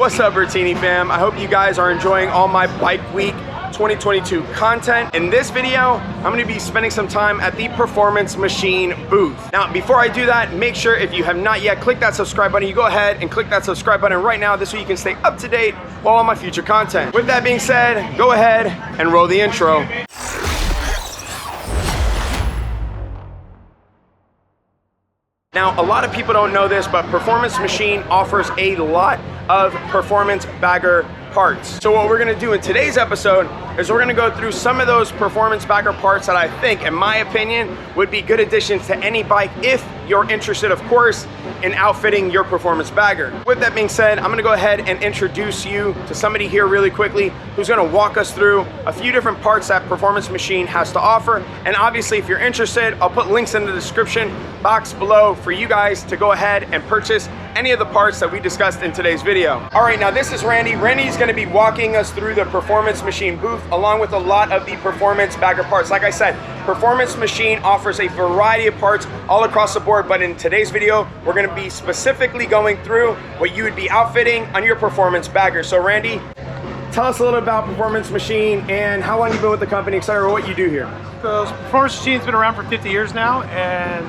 What's up, Bertini fam? I hope you guys are enjoying all my Bike Week 2022 content. In this video, I'm going to be spending some time at the Performance Machine booth. Now, before I do that, make sure if you have not yet clicked that subscribe button, you go ahead and click that subscribe button right now. This way you can stay up to date with all my future content. With that being said, go ahead and roll the intro. Now, a lot of people don't know this, but Performance Machine offers a lot of performance bagger parts. So what we're gonna do in today's episode is we're gonna go through some of those performance bagger parts that I think, in my opinion, would be good additions to any bike if you're interested, of course, in outfitting your performance bagger. With that being said, I'm gonna go ahead and introduce you to somebody here really quickly who's gonna walk us through a few different parts that Performance Machine has to offer. And obviously, if you're interested, I'll put links in the description box below for you guys to go ahead and purchase any of the parts that we discussed in today's video. All right, now this is Randy. Randy's gonna be walking us through the Performance Machine booth along with a lot of the performance bagger parts. Like I said, Performance Machine offers a variety of parts all across the board, but in today's video, we're gonna be specifically going through what you would be outfitting on your performance bagger. So Randy, tell us a little about Performance Machine and how long you've been with the company, etc., what you do here. So Performance Machine's been around for 50 years now, and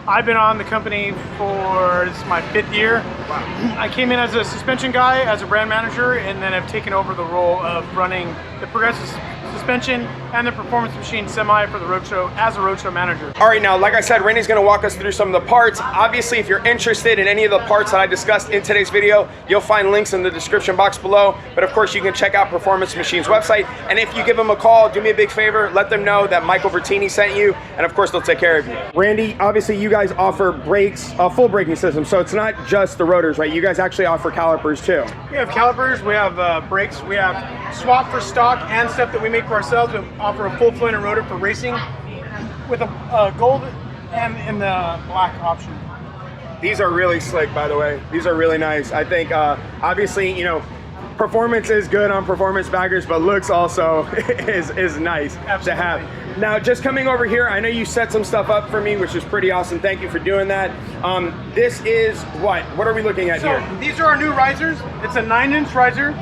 I've been on the company for, this is my 5th year. Wow. I came in as a suspension guy, as a brand manager, and then I've taken over the role of running the progressive suspension and the Performance Machine semi for the roadshow as a roadshow manager. All right, now, like I said, Randy's gonna walk us through some of the parts. Obviously, if you're interested in any of the parts that I discussed in today's video, you'll find links in the description box below. But of course, you can check out Performance Machine's website. And if you give them a call, do me a big favor, let them know that Michael Bertini sent you, and of course, they'll take care of you. Randy, obviously, you guys offer brakes, a full braking system, so it's not just the rotors, right? You guys actually offer calipers too. We have calipers, we have brakes, we have swap for stock and stuff that we make for ourselves. We offer a full floating rotor for racing with a gold and in the black option. These are really slick, by the way. These are really nice. I think, obviously, you know, performance is good on performance baggers, but looks also is nice. Absolutely. To have. Now, just coming over here, I know you set some stuff up for me, which is pretty awesome. Thank you for doing that. This is what? What are we looking at here? These are our new risers. It's a 9-inch riser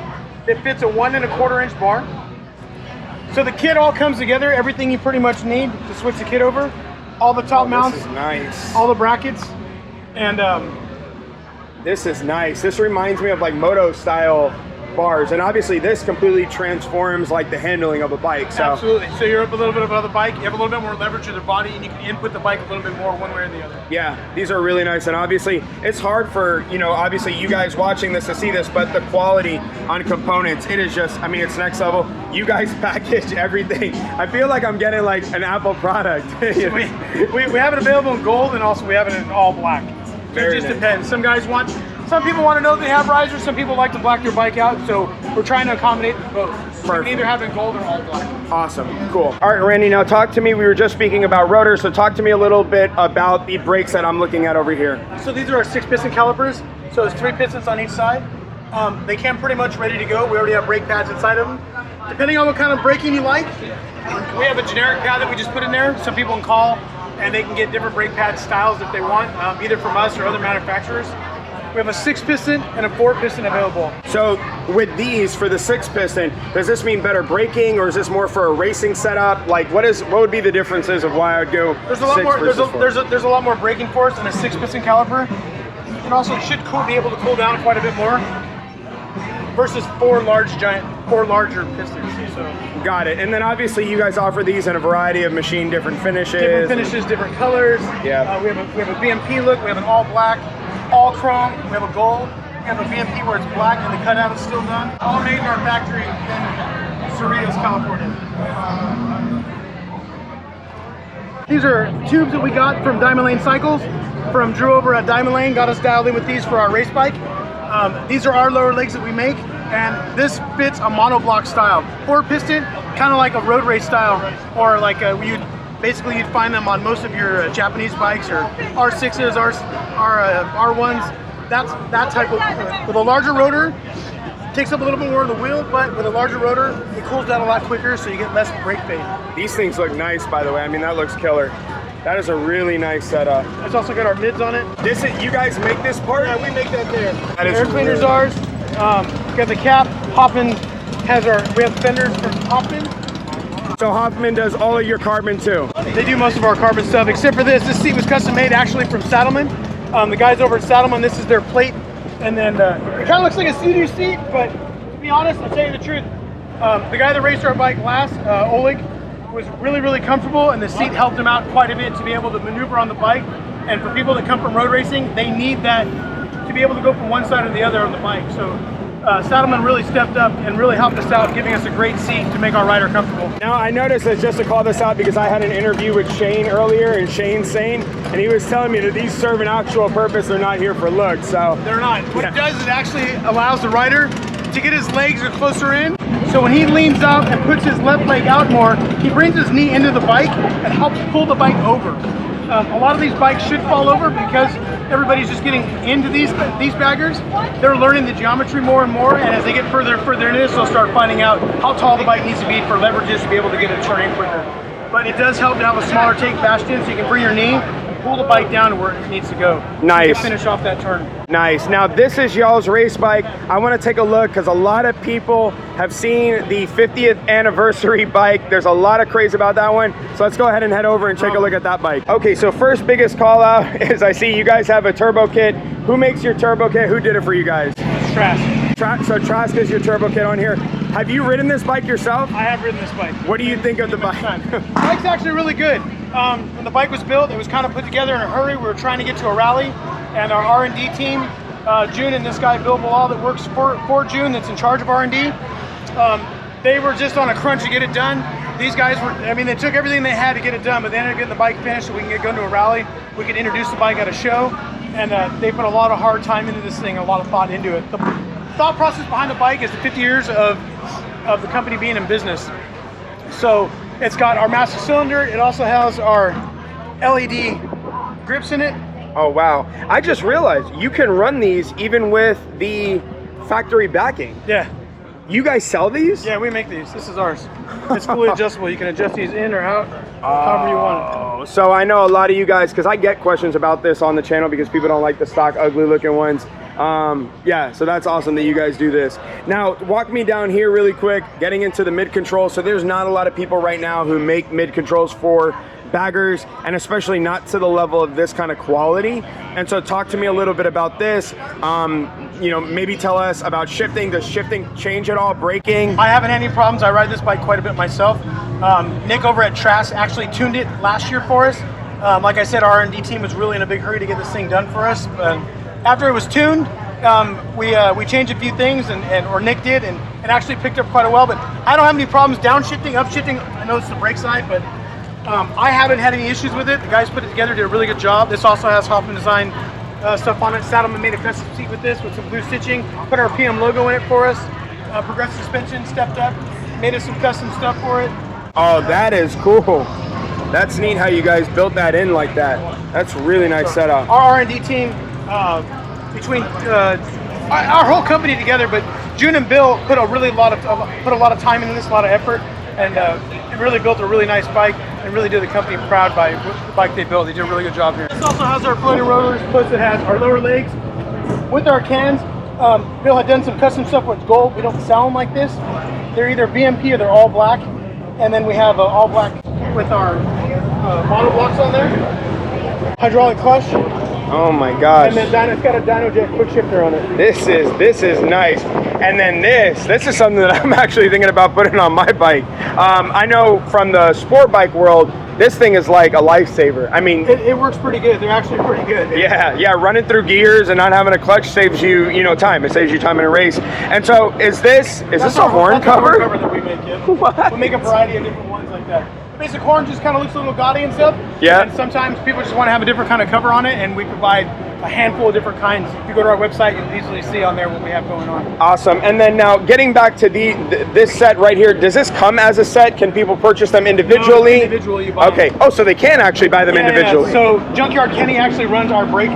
that fits a 1 1/4 inch bar. So the kit all comes together, everything you pretty much need to switch the kit over. All the top mounts, this is nice. All the brackets, and this is nice. This reminds me of like moto style bars, and obviously this completely transforms like the handling of a bike. So absolutely. So you're up a little bit above the bike, you have a little bit more leverage to the body, and you can input the bike a little bit more one way or the other. Yeah, these are really nice, and obviously it's hard for, you know, obviously you guys watching this to see this, but the quality on components, it is just, I mean, it's next level. You guys package everything. I feel like I'm getting like an Apple product. So we have it available in gold, and also we have it in all black. So it just depends. Some people want to know they have risers, some people like to black their bike out, so we're trying to accommodate both. Perfect. You can either have it in gold or all black. Awesome, cool. All right, Randy, now talk to me. We were just speaking about rotors, so talk to me a little bit about the brakes that I'm looking at over here. So these are our 6-piston calipers, so there's 3 pistons on each side. They came pretty much ready to go. We already have brake pads inside of them. Depending on what kind of braking you like, we have a generic pad that we just put in there. Some people can call and they can get different brake pad styles if they want, either from us or other manufacturers. We have a 6-piston and a 4-piston available. So with these, for the 6-piston, does this mean better braking, or is this more for a racing setup? Like, what would be the differences of why I would go There's a lot more. There's a lot more braking force in a 6-piston caliper. And also, it should be able to cool down quite a bit more versus 4 larger pistons. So. Got it. And then obviously you guys offer these in a variety of machine, different finishes. Different colors. Yeah. We have a BMP look. We have an all black, all chrome. We have a gold. We have a BMP where it's black and the cutout is still done. All made in our factory in Cerritos, California. These are tubes that we got from Diamond Lane Cycles. From Drew over at Diamond Lane, got us dialed in with these for our race bike. These are our lower legs that we make, and this fits a monoblock style. 4-piston, kind of like a road race style, or like basically you'd find them on most of your Japanese bikes, or R6s, R1s. That's that type of, with a larger rotor, takes up a little bit more of the wheel, but with a larger rotor, it cools down a lot quicker, so you get less brake fade. These things look nice, by the way. I mean, that looks killer. That is a really nice setup. It's also got our mids on it. You guys make this part? Yeah, we make that there. That is air cleaner's really ours. We got the cap. Hoffman has we have fenders from Hoffman. So Hoffman does all of your carbon too? They do most of our carbon stuff, except for this. This seat was custom made actually from Saddleman. The guys over at Saddleman, this is their plate. And then it kind of looks like a Sea-Doo seat, but to be honest, I'll tell you the truth. The guy that raced our bike last, Oleg, was really, really comfortable, and the seat helped him out quite a bit to be able to maneuver on the bike. And for people that come from road racing, they need that to be able to go from one side or the other on the bike. So Saddleman really stepped up and really helped us out, giving us a great seat to make our rider comfortable. Now I noticed that, just to call this out, because I had an interview with Shane earlier, and Shane's saying, and he was telling me that these serve an actual purpose, they're not here for looks. So they're not. What it does is it actually allows the rider to get his legs closer in. So when he leans up and puts his left leg out more, he brings his knee into the bike and helps pull the bike over. A lot of these bikes should fall over because everybody's just getting into these baggers. They're learning the geometry more and more, and as they get further and further into this, they'll start finding out how tall the bike needs to be for leverages to be able to get it turning quicker. But it does help to have a smaller take bastion, so you can bring your knee and pull the bike down to where it needs to go. Nice. To finish off that turn. Nice. Now this is y'all's race bike. I want to take a look because a lot of people have seen the 50th anniversary bike. There's a lot of craze about that one. So let's go ahead and head over and take a look at that bike. Okay, so first biggest call out is I see you guys have a turbo kit. Who makes your turbo kit? Who did it for you guys? Trask. So Trask is your turbo kit on here. Have you ridden this bike yourself? I have ridden this bike. What do you think of the bike? The bike's actually really good. When the bike was built, it was kind of put together in a hurry. We were trying to get to a rally, and our R&D team, June and this guy Bill Bilal that works for June, that's in charge of R&D, they were just on a crunch to get it done. These guys were, I mean, they took everything they had to get it done, but they ended up getting the bike finished so we can get going to a rally. We could introduce the bike at a show, and they put a lot of hard time into this thing, a lot of thought into it. The thought process behind the bike is the 50 years of the company being in business. So it's got our master cylinder. It also has our LED grips in it. Oh wow, I just realized you can run these even with the factory backing. Yeah. You guys sell these? Yeah, we make these. This is ours. It's fully adjustable. You can adjust these in or out, however you want it. So I know a lot of you guys, because I get questions about this on the channel because people don't like the stock ugly looking ones. Yeah, so that's awesome that you guys do this. Now, walk me down here really quick, getting into the mid control. So there's not a lot of people right now who make mid controls for baggers, and especially not to the level of this kind of quality. And so talk to me a little bit about this. You know, maybe tell us about shifting. Does shifting change at all? Braking? I haven't had any problems. I ride this bike quite a bit myself. Nick over at Trask actually tuned it last year for us. Like I said, our R&D team was really in a big hurry to get this thing done for us. After it was tuned, we changed a few things, or Nick did, and it actually picked up quite well. But I don't have any problems downshifting, upshifting. I know it's the brake side, but I haven't had any issues with it. The guys put it together, did a really good job. This also has Hoffman design stuff on it. Saddleman made a custom seat with this, with some blue stitching. Put our PM logo in it for us. Progressive suspension, stepped up. Made us some custom stuff for it. Oh, that is cool. That's neat how you guys built that in like that. That's really nice setup. Our R&D team, between our whole company together, but June and Bill put a lot of time into this, a lot of effort, and it really built a really nice bike and really did the company proud by the bike they built. They did a really good job here. This also has our floating rollers, plus it has our lower legs with our cans. Bill had done some custom stuff with gold. We don't sell them like this. They're either BMP or they're all black, and then we have all black with our mono blocks on there. Hydraulic clutch. Oh my gosh. And then it's got a dyno jet quick shifter on it. This is nice. And then this is something that I'm actually thinking about putting on my bike. I know from the sport bike world, this thing is like a lifesaver. I mean, it works pretty good. They're actually pretty good. Yeah, running through gears and not having a clutch saves you, time. It saves you time in a race. And so is this a horn cover? Horn cover that we make, yeah. What? We make a variety of different ones like that. The basic horn just kind of looks a little gaudy and stuff. Yeah. And sometimes people just want to have a different kind of cover on it, and we provide a handful of different kinds. If you go to our website, you'll easily see on there what we have going on. Awesome. And then now getting back to this set right here, does this come as a set? Can people purchase them individually? No, individually, you buy Okay. them. Oh, so they can actually buy them individually. Yeah. So Junkyard Kenny actually runs our brake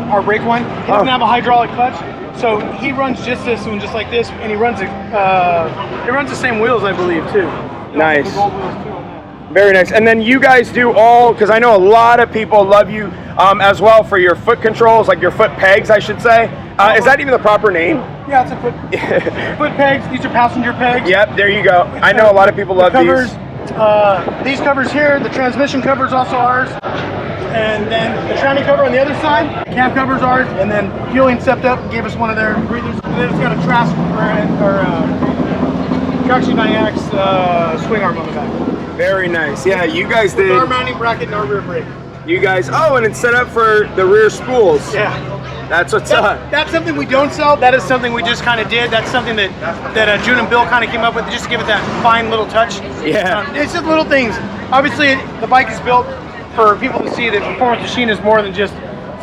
one. He doesn't have a hydraulic clutch, so he runs just this one, just like this, and he runs the same wheels, I believe, too. Nice. The gold wheels too on that. Very nice. And then you guys do all, because I know a lot of people love you as well for your foot controls, like your foot pegs, I should say. Is that even the proper name? Yeah, it's a foot pegs. These are passenger pegs. Yep, there you go. I know a lot of people love covers, these. These covers here, the transmission cover is also ours. And then the tranny cover on the other side, cab cover's ours. And then Fueling stepped up and gave us one of their breathers. And then it's got a traction dynamics swing arm on the back. Very nice. Yeah, you guys did. Our mounting bracket and our rear brake. You guys, and it's set up for the rear spools. Yeah. That's what's up. That's something we don't sell. That is something we just kind of did. That's something that June and Bill kind of came up with just to give it that fine little touch. Yeah. It's just little things. Obviously, the bike is built for people to see that Performance Machine is more than just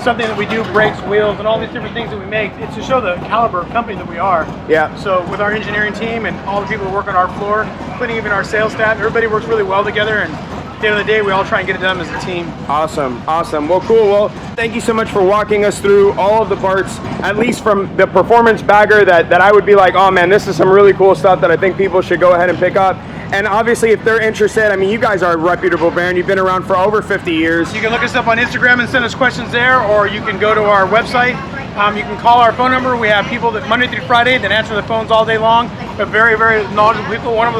something that we do, brakes, wheels, and all these different things that we make. It's to show the caliber of company that we are. Yeah. So with our engineering team and all the people that work on our floor, including even our sales staff, everybody works really well together. And at the end of the day, we all try and get it done as a team. Awesome, awesome. Well, cool. Well, thank you so much for walking us through all of the parts, at least from the performance bagger that I would be like, oh man, this is some really cool stuff that I think people should go ahead and pick up. And obviously, if they're interested, I mean, you guys are a reputable brand. You've been around for over 50 years. You can look us up on Instagram and send us questions there, or you can go to our website. You can call our phone number. We have people that Monday through Friday that answer the phones all day long, but very, very knowledgeable people. One of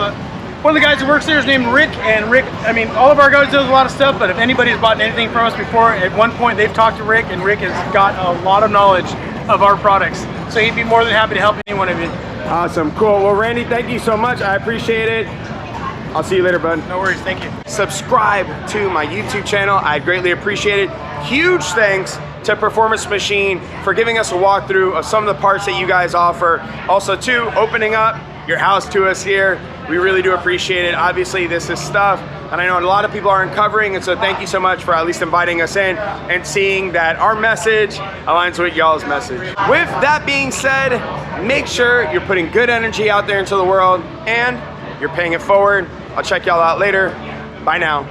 the guys that works there is named Rick, and Rick, I mean, all of our guys does a lot of stuff, but if anybody's bought anything from us before, at one point they've talked to Rick, and Rick has got a lot of knowledge of our products. So he'd be more than happy to help any one of you. Awesome, cool. Well, Randy, thank you so much. I appreciate it. I'll see you later, bud. No worries, thank you. Subscribe to my YouTube channel. I'd greatly appreciate it. Huge thanks to Performance Machine for giving us a walkthrough of some of the parts that you guys offer. Also, too, opening up your house to us here. We really do appreciate it. Obviously, this is stuff and I know a lot of people aren't covering, and so thank you so much for at least inviting us in and seeing that our message aligns with y'all's message. With that being said, make sure you're putting good energy out there into the world and you're paying it forward. I'll check y'all out later. Bye now.